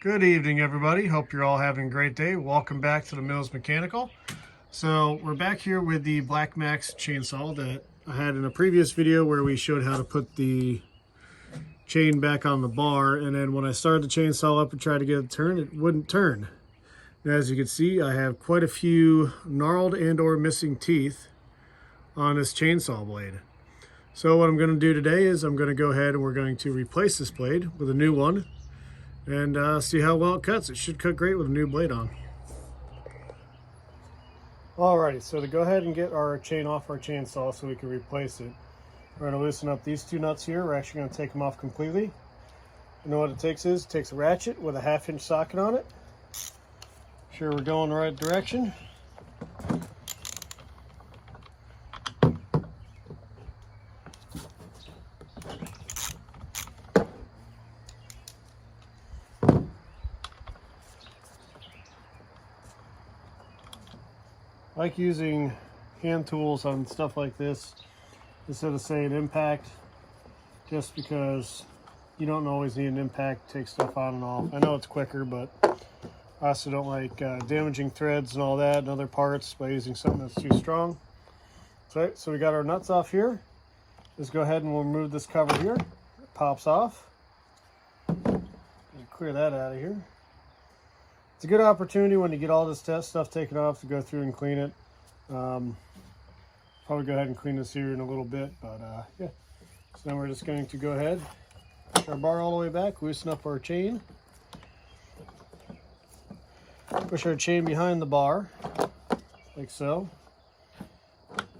Good evening, everybody. Hope you're all having a great day. Welcome back to the Mills Mechanical. So we're back here with the Black Max chainsaw that I had in a previous video where we showed how to put the chain back on the bar, and then when I started the chainsaw up and tried to get it to turn, it wouldn't turn. And as you can see, I have quite a few gnarled and or missing teeth on this chainsaw blade. So what I'm going to do today is I'm going to go ahead and we're going to replace this blade with a new one and see how well it cuts. It should cut great with a new blade on. Alrighty, so to go ahead and get our chain off our chainsaw so we can replace it, we're going to loosen up these two nuts here. We're actually going to take them off completely. You know what it takes is, it takes a ratchet with a 1/2 inch socket on it. Sure we're going the right direction. I like using hand tools on stuff like this instead of saying impact, just because you don't always need an impact to take stuff on and off. I know it's quicker, but I also don't like damaging threads and all that and other parts by using something that's too strong. So we got our nuts off here. Let's go ahead and we'll remove this cover here. It pops off. Clear that out of here. It's a good opportunity when you get all this stuff taken off to go through and clean it. Probably go ahead and clean this here in a little bit, but yeah. So now we're just going to go ahead, push our bar all the way back, loosen up our chain, push our chain behind the bar, like so,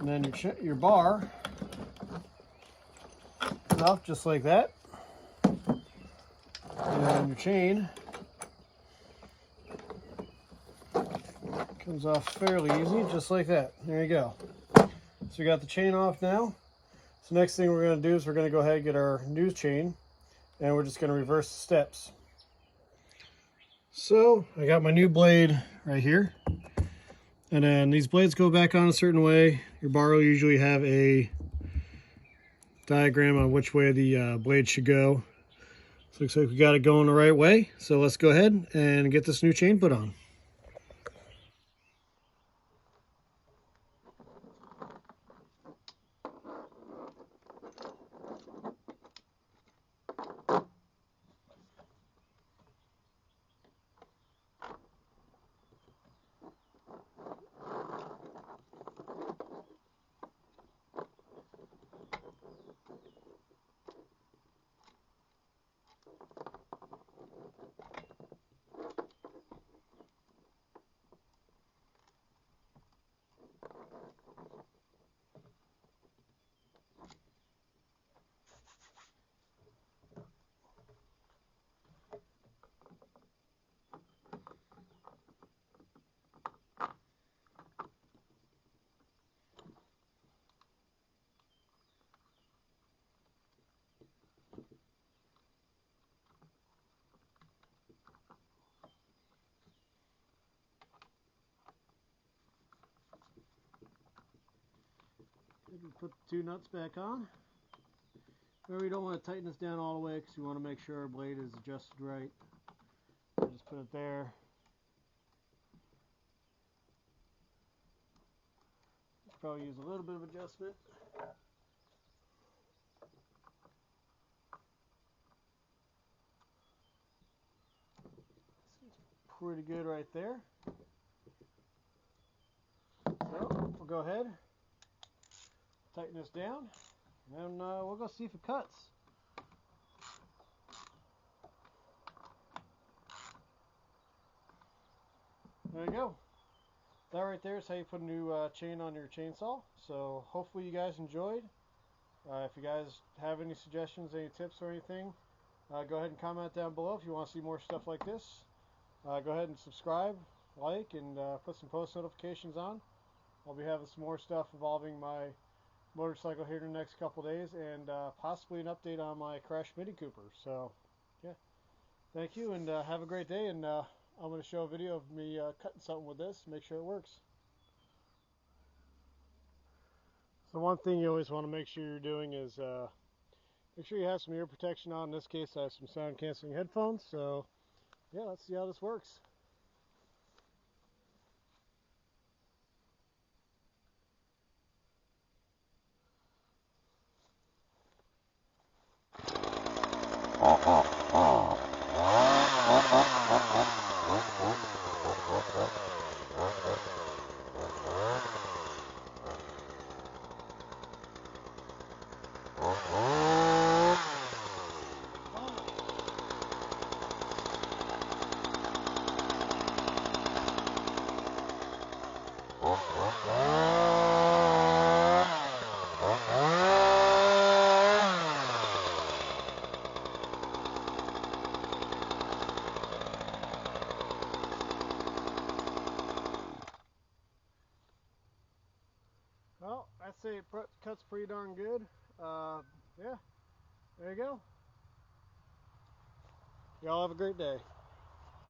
and then your bar is off just like that, and your chain comes off fairly easy, just like that. There you go. So we got the chain off now. So next thing we're going to do is we're going to go ahead and get our new chain, and we're just going to reverse the steps. So I got my new blade right here, and then these blades go back on a certain way. Your bar will usually have a diagram on which way the blade should go. So looks like we got it going the right way. So let's go ahead and get this new chain put on. Put the two nuts back on. But we don't want to tighten this down all the way because we want to make sure our blade is adjusted right. So just put it there. Probably use a little bit of adjustment. Pretty good right there. So we'll go ahead, tighten this down, and we'll go see if it cuts. There you go. That right there is how you put a new chain on your chainsaw. So hopefully you guys enjoyed. If you guys have any suggestions, any tips or anything, go ahead and comment down below if you want to see more stuff like this. Go ahead and subscribe, like, and put some post notifications on. I'll be having some more stuff involving my motorcycle here in the next couple days, and possibly an update on my Crash Mini Cooper. So yeah, thank you, and have a great day. And I'm going to show a video of me cutting something with this, make sure it works. So one thing you always want to make sure you're doing is make sure you have some ear protection on. In this case I have some sound canceling headphones, so yeah, let's see how this works. Well, I'd say it cuts pretty darn good. Yeah, there you go. Y'all have a great day.